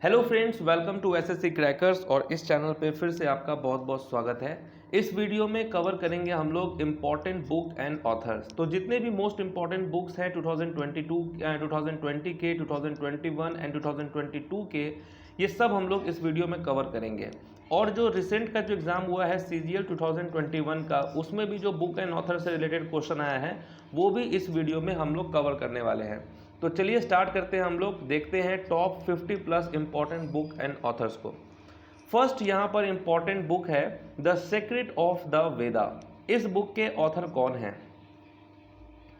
Hello friends, welcome to SSC crackers. और इस channel पे फिर से आपका बहुत बहुत स्वागत है। इस वीडियो में कवर करेंगे हम लोग इम्पॉर्टेंट बुक एंड ऑथर्स। तो जितने भी मोस्ट इम्पॉर्टेंट बुक्स हैं 2020 के, 2021 एंड 2022 के, ये सब हम लोग इस वीडियो में कवर करेंगे। और जो रिसेंट का जो एग्ज़ाम हुआ है CGL 2021 का, उसमें भी जो बुक एंड ऑथर से रिलेटेड क्वेश्चन आया है वो भी इस वीडियो में हम लोग कवर करने वाले हैं। तो चलिए स्टार्ट करते हैं। हम लोग देखते हैं top 50 plus important book and authors को। फर्स्ट यहाँ पर इंपॉर्टेंट बुक है द सीक्रेट ऑफ द वेदा। इस बुक के ऑथर कौन हैं?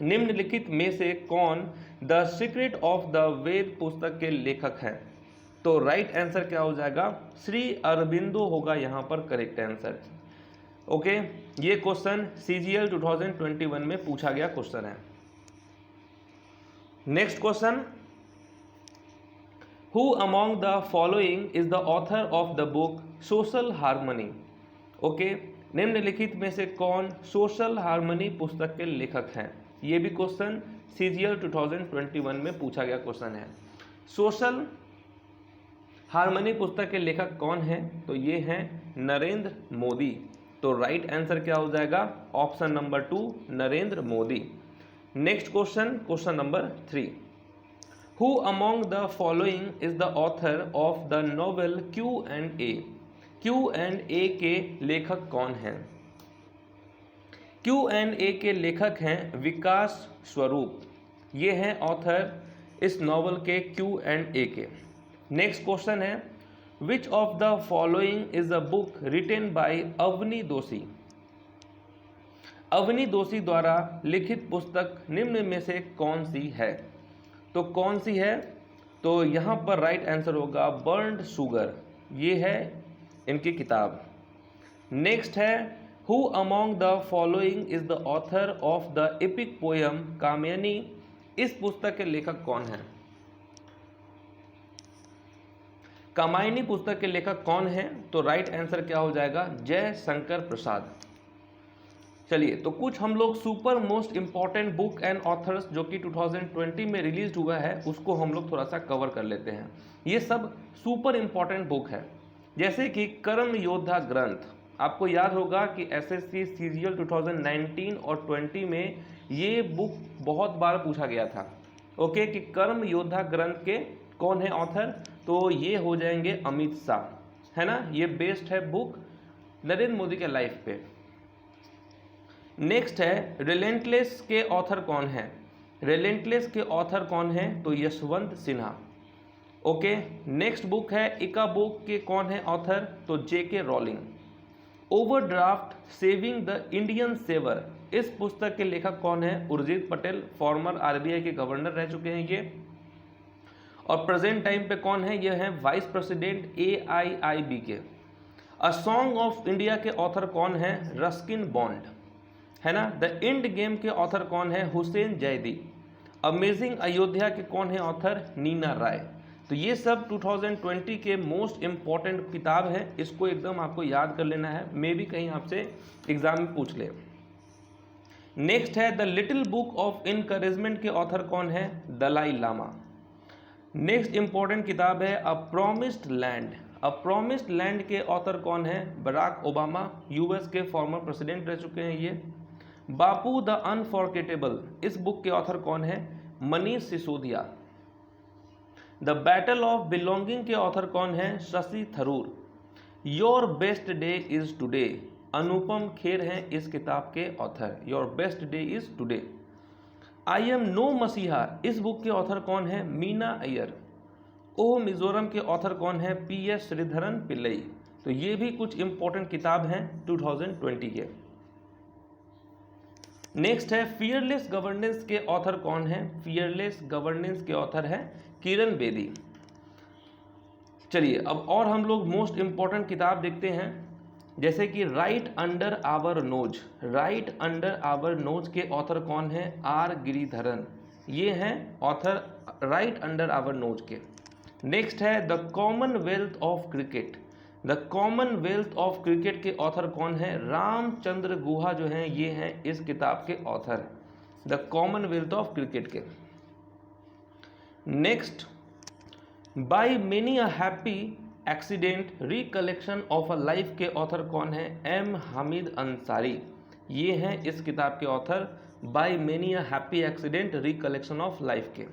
निम्नलिखित में से कौन द सीक्रेट ऑफ द वेद पुस्तक के लेखक हैं? तो राइट आंसर क्या हो जाएगा? श्री अरबिंदो होगा यहाँ पर करेक्ट आंसर। ओके, ये क्वेश्चन CGL 2021 में पूछा गया क्वेश्चन है। Next question, who among the following is the author of the book social harmony? Okay, निम्नलिखित में से कौन सोशल हार्मनी पुस्तक के लेखक हैं? ये भी क्वेश्चन CGL 2021 में पूछा गया क्वेश्चन है। सोशल हार्मनी पुस्तक के लेखक कौन हैं? तो ये हैं नरेंद्र मोदी। तो राइट आंसर क्या हो जाएगा? Option number 2 Narendra Modi. Next question, question number 3, who among the following is the author of the novel Q&A? Q&A के लेखक कौन हैं? Q&A के लेखक हैं विकास स्वरूप। ये हैं ऑथर इस नॉवल के Q&A के। नेक्स्ट क्वेश्चन है, which of the following is a book written by Avani Doshi? Avani दोषी द्वारा लिखित पुस्तक निम्न में से कौन सी है? तो कौन सी है? तो यहाँ पर राइट आंसर होगा बर्न्ड शुगर। ये है इनकी किताब। नेक्स्ट है, who among the following is the author of the epic poem Kamayani? इस पुस्तक के लेखक कौन हैं? कामायनी पुस्तक के लेखक कौन हैं? तो राइट आंसर क्या हो जाएगा? जय शंकर प्रसाद। चलिए, तो कुछ हम लोग super most important book and authors जो कि 2020 में रिलीज हुआ है उसको हम लोग थोड़ा सा कवर कर लेते हैं। ये सब सुपर इम्पॉर्टेंट बुक है। जैसे कि कर्म योद्धा ग्रंथ, आपको याद होगा कि SSC CGL 2019 और 20 में ये बुक बहुत बार पूछा गया था। ओके, कि कर्म योद्धा ग्रंथ के कौन है ऑथर? तो ये हो जाएंगे अमित शाह, है ना। ये बेस्ड है बुक नरेंद्र मोदी के लाइफ पे। नेक्स्ट है, रिलेंटलेस के ऑथर कौन है? रिलेंटलेस के ऑथर कौन है? तो Yashwant Sinha. Okay, next book है इका बुक के कौन है ऑथर? तो JK Rowling. Overdraft saving the Indian saver, इस पुस्तक के लेखक कौन है? उर्जित पटेल, फॉर्मर RBI के गवर्नर रह चुके हैं ये। और प्रेजेंट टाइम पे कौन है? ये है वाइस प्रेसिडेंट AIIB के। अ सॉन्ग ऑफ इंडिया के ऑथर कौन है? रस्किन बॉन्ड, है ना। द एंड गेम के ऑथर कौन है? हुसैन जैदी। अमेजिंग अयोध्या के कौन है ऑथर? नीना राय। तो ये सब 2020 के मोस्ट इम्पॉर्टेंट किताब है। इसको एकदम आपको याद कर लेना है, मे भी कहीं आपसे एग्जाम में पूछ ले। नेक्स्ट है the little book of encouragement के ऑथर कौन है? दलाई लामा। नेक्स्ट इंपॉर्टेंट किताब है a promised land. A promised land के ऑथर कौन है? बराक ओबामा, US के फॉर्मर प्रेसिडेंट रह चुके हैं ये। बापू द अनफॉरगेटेबल, इस बुक के ऑथर कौन है? Manish Sisodia. The battle of belonging के ऑथर कौन है? Shashi Tharoor. Your best day is today, Anupam Kher हैं इस किताब के author. Your best day is today. I am no messiah, इस बुक के ऑथर कौन है? मीना अय्यर। ओ मिजोरम के ऑथर कौन है? PS श्रीधरन पिल्लई। तो ये भी कुछ इंपॉर्टेंट किताब हैं 2020 के। नेक्स्ट है फियरलेस गवर्नेंस के ऑथर कौन है? फियरलेस गवर्नेंस के ऑथर है किरण बेदी। चलिए, अब और हम लोग मोस्ट इंपॉर्टेंट किताब देखते हैं, जैसे कि right under our nose. Right under our nose के ऑथर कौन है? R गिरिधरन। ये हैं author right under our nose के। नेक्स्ट है the commonwealth of cricket. The commonwealth of cricket के ऑथर कौन है? रामचंद्र गुहा जो हैं ये हैं इस किताब के author, the commonwealth of cricket के। Next by many a happy accident recollection of a life के ऑथर कौन है? एम हामिद अंसारी। ये हैं इस किताब के author, by many a happy accident recollection of life के।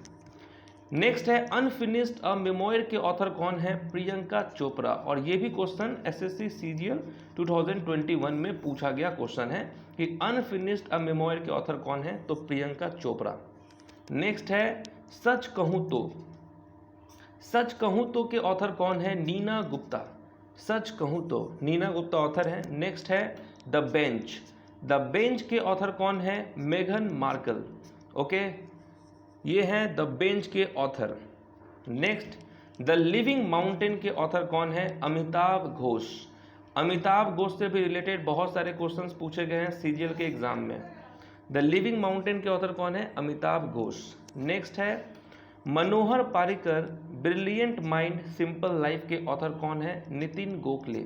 नेक्स्ट है अनफिनिश्ड अ मेमोयर के ऑथर कौन है? प्रियंका चोपड़ा। और ये भी क्वेश्चन एसएससी सीजीएल 2021 में पूछा गया क्वेश्चन है कि अनफिनिश्ड अ मेमोयर के ऑथर कौन है? तो प्रियंका चोपड़ा। नेक्स्ट है सच कहूँ तो। सच कहूँ तो के ऑथर कौन है? नीना गुप्ता। सच कहूँ तो नीना गुप्ता ऑथर है। नेक्स्ट है द बेंच। द बेंच के ऑथर कौन है? मेघन मार्कल। ओके, ये हैं द बेंच के author. Next the living mountain के ऑथर कौन है? अमिताभ घोष। अमिताभ घोष से भी रिलेटेड बहुत सारे क्वेश्चंस पूछे गए हैं सीजीएल के एग्जाम में। द लिविंग माउंटेन के ऑथर कौन है? अमिताभ घोष। नेक्स्ट है Manohar Parrikar brilliant mind simple life के ऑथर कौन है? Nitin Gokhale.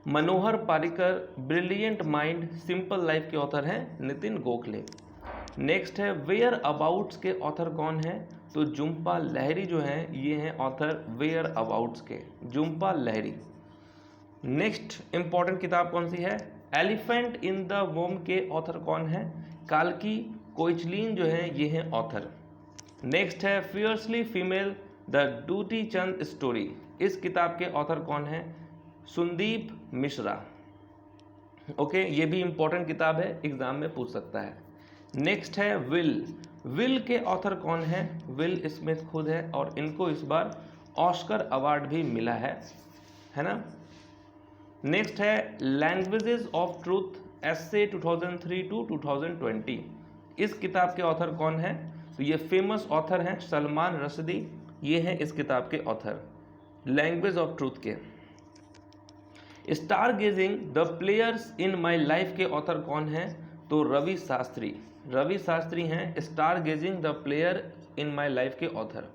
Manohar Parrikar brilliant mind simple life के ऑथर हैं नितिन गोखले। नेक्स्ट है वेयर अबाउट्स के ऑथर कौन है? तो जुम्पा लहरी जो हैं ये हैं ऑथर वेयर अबाउट्स के, जुम्पा लहरी। नेक्स्ट इंपॉर्टेंट किताब कौन सी है? एलिफेंट इन द वोम के ऑथर कौन है? काल्की कोइचलिन जो है ये हैं ऑथर। नेक्स्ट है fiercely female the duty Chand story. इस किताब के ऑथर कौन है? सुंदीप मिश्रा। ओके, ये भी इंपॉर्टेंट किताब है, एग्जाम में पूछ सकता है। नेक्स्ट है विल। विल के ऑथर कौन है? विल स्मिथ खुद है और इनको इस बार ऑस्कर अवार्ड भी मिला है ना। नेक्स्ट है languages of truth essay 2003 to 2020। इस किताब के ऑथर कौन है? तो ये फेमस ऑथर हैं सलमान रश्दी, ये हैं इस किताब के ऑथर लैंग्वेज ऑफ ट्रूथ के। Star gazing the players in my life के ऑथर कौन है? तो रवि शास्त्री। रवि शास्त्री हैं star gazing the player in my life के ऑथर।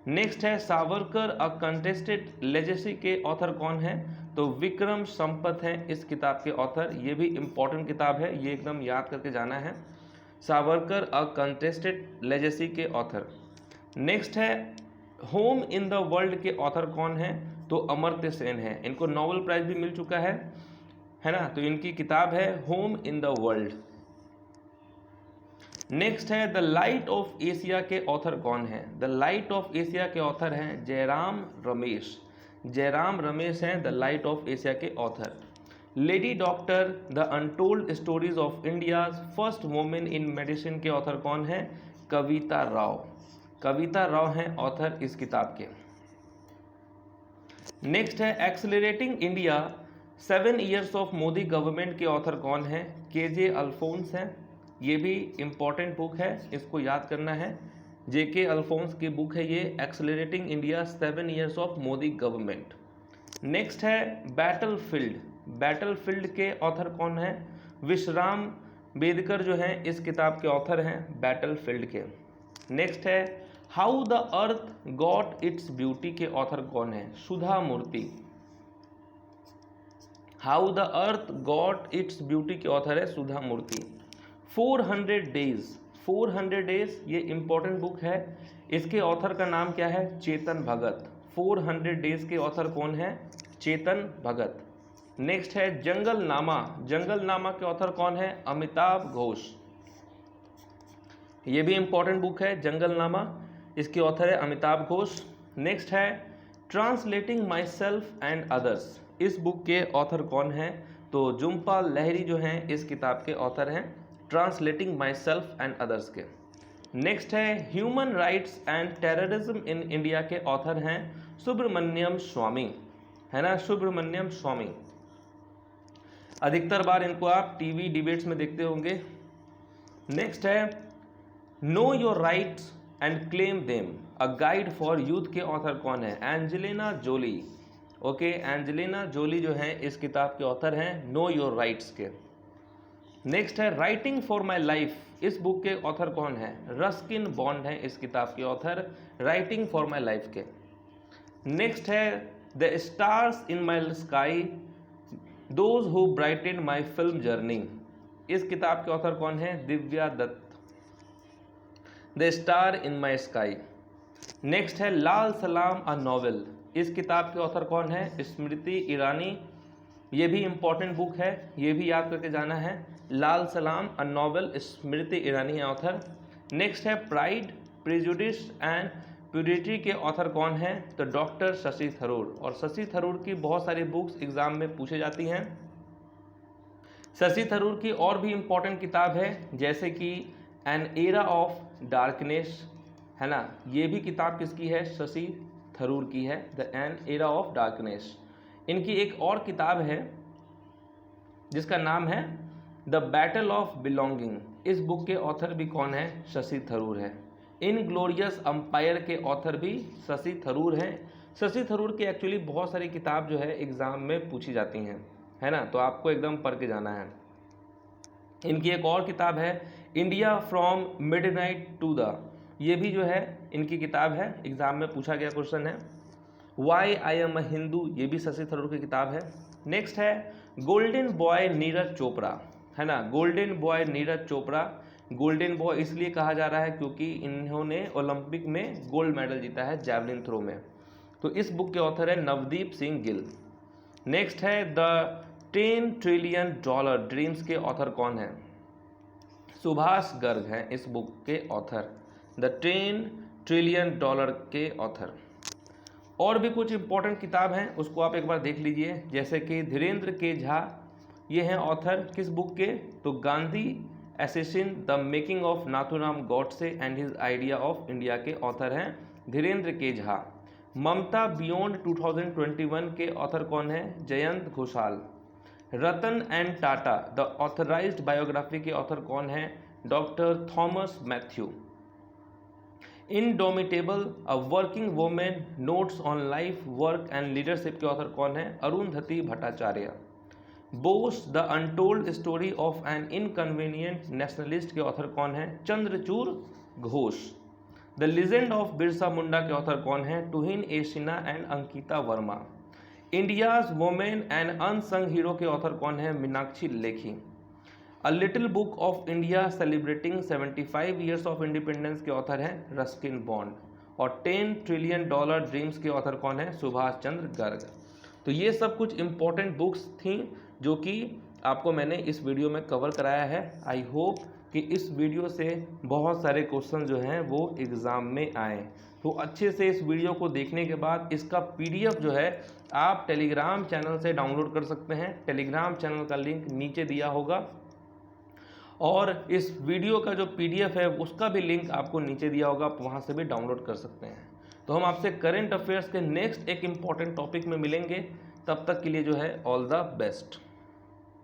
नेक्स्ट है सावरकर अ कंटेस्टेड लेजेसी के ऑथर कौन है? तो विक्रम संपत हैं इस किताब के ऑथर। ये भी इंपॉर्टेंट किताब है, ये एकदम याद करके जाना है। सावरकर अ कंटेस्टेड लेजेसी के ऑथर। नेक्स्ट है होम इन द वर्ल्ड के ऑथर कौन है? तो अमर्त्य सेन है, इनको नोबेल प्राइज भी मिल चुका है ना। तो इनकी किताब है home in the world. Next है द लाइट ऑफ एशिया के ऑथर कौन है? द लाइट ऑफ एशिया के ऑथर हैं जयराम रमेश। जयराम रमेश हैं द लाइट ऑफ एशिया के author. Lady doctor the untold stories of India first women in medicine के author कौन है? कविता राव। कविता राव हैं ऑथर इस किताब के। नेक्स्ट है accelerating India 7 years of Modi government के ऑथर कौन है? केजे अल्फोंस हैं। ये भी इम्पॉर्टेंट बुक है, इसको याद करना है। जेके अल्फोंस की बुक है ये, accelerating India 7 years of Modi government. Next है बैटलफील्ड। बैटलफील्ड के ऑथर कौन है? विश्राम बेदकर जो हैं इस किताब के ऑथर हैं बैटलफील्ड के। नेक्स्ट है how the earth got its beauty के ऑथर कौन है? Sudha Murthy. How the earth got its beauty के ऑथर है सुधा मूर्ति। 400 डेज। 400 डेज ये इंपॉर्टेंट बुक है, इसके ऑथर का नाम क्या है? चेतन भगत। 400 डेज के ऑथर कौन है? चेतन भगत। नेक्स्ट है जंगल नामा। जंगल नामा के ऑथर कौन है? अमिताभ घोष। ये भी इंपॉर्टेंट बुक है जंगल नामा, इसके ऑथर है अमिताभ घोष। नेक्स्ट है translating my self and others. इस बुक के ऑथर कौन है? तो जुम्पा लहरी जो हैं इस किताब के ऑथर हैं translating my self and others के। नेक्स्ट है human rights and terrorism in India के ऑथर हैं सुब्रमण्यम स्वामी, है ना, सुब्रमण्यम स्वामी। अधिकतर बार इनको आप टीवी डिबेट्स में देखते होंगे। नेक्स्ट है know your rights and claim them a guide for youth के ऑथर कौन है? Angelina Jolie. Okay, Angelina Jolie जो है इस किताब के ऑथर हैं नो योर राइट्स के। नेक्स्ट है राइटिंग फॉर माई लाइफ। इस बुक के ऑथर कौन है? रस्किन बॉन्ड है इस किताब के ऑथर राइटिंग फॉर माई लाइफ के। नेक्स्ट है the stars in my sky those who brighten my film journey. इस किताब के ऑथर कौन है? Divya Dutt. The star in my sky. Next है लाल सलाम अ नॉवेल। इस किताब के ऑथर कौन है? स्मृति ईरानी। ये भी इम्पॉर्टेंट बुक है, ये भी याद करके जाना है। लाल सलाम अ नॉवेल, स्मृति ईरानी है ऑथर। नेक्स्ट है प्राइड, प्रेजुडिस एंड प्यूरिटी के ऑथर कौन है? तो डॉक्टर शशि थरूर। और शशि थरूर की बहुत सारी बुक्स एग्जाम में पूछे जाती हैं। शशि थरूर की और भी इम्पॉर्टेंट किताब है जैसे कि एन एरा ऑफ डार्कनेस, है ना, ये भी किताब किसकी है? शशि थरूर की है, the an era of darkness. इनकी एक और किताब है जिसका नाम है द बैटल ऑफ बिलोंगिंग। इस बुक के ऑथर भी कौन है? शशि थरूर है। इन ग्लोरियस अंपायर के ऑथर भी शशि थरूर हैं। शशि थरूर की एक्चुअली बहुत सारी किताब जो है एग्जाम में पूछी जाती हैं, है ना, तो आपको एकदम पढ़ के जाना है। इनकी एक और किताब है India from midnight to the, ये भी जो है इनकी किताब है, एग्जाम में पूछा गया क्वेश्चन है। Why I am a Hindu, ये भी शशि थरूर की किताब है। नेक्स्ट है गोल्डन बॉय नीरज चोपड़ा, है ना, golden boy Neeraj Chopra. Golden boy इसलिए कहा जा रहा है क्योंकि इन्होंने ओलंपिक में गोल्ड मेडल जीता है जैवलिन थ्रो में। तो इस बुक के ऑथर है नवदीप सिंह गिल। नेक्स्ट है द 10 ट्रिलियन डॉलर ड्रीम्स के ऑथर कौन है? सुभाष गर्ग हैं इस बुक के ऑथर, द 10 ट्रिलियन डॉलर के ऑथर। और भी कुछ इंपॉर्टेंट किताब हैं, उसको आप एक बार देख लीजिए, जैसे कि धीरेन्द्र के झा, ये हैं ऑथर किस बुक के? तो Gandhi assassin the making of Nathuram Godse and his idea of India के ऑथर हैं धीरेन्द्र के झा। ममता बियॉन्ड 2021 के ऑथर कौन है? Jayant Ghoshal. Ratan and Tata the authorized biography के ऑथर कौन है? Doctor Thomas Mathew. Indomitable a working women notes on life work and leadership के ऑथर कौन है? Arundhati Bhattacharya. Bose the untold story of an inconvenient nationalist के ऑथर कौन है? Chandrachur Ghose. The legend of Birsa Munda के ऑथर कौन है? Tuhin A Sinha and Ankita Varma. India's women and unsung hero के ऑथर कौन है? Meenakshi Lekhi. A little book of India celebrating 75 years of independence के ऑथर हैं रस्किन बॉन्ड। और 10 ट्रिलियन डॉलर ड्रीम्स के ऑथर कौन है? सुभाष चंद्र गर्ग। तो ये सब कुछ इंपॉर्टेंट बुक्स थी जो कि आपको मैंने इस वीडियो में कवर कराया है। आई होप कि इस वीडियो से बहुत सारे क्वेश्चन जो हैं वो एग्ज़ाम में आए। तो अच्छे से इस वीडियो को देखने के बाद इसका पीडीएफ जो है आप टेलीग्राम चैनल से डाउनलोड कर सकते हैं। टेलीग्राम चैनल का लिंक नीचे दिया होगा और इस वीडियो का जो पीडीएफ है उसका भी लिंक आपको नीचे दिया होगा, आप वहाँ से भी डाउनलोड कर सकते हैं। तो हम आपसे करंट अफेयर्स के नेक्स्ट एक इम्पॉर्टेंट टॉपिक में मिलेंगे, तब तक के लिए जो है ऑल द बेस्ट।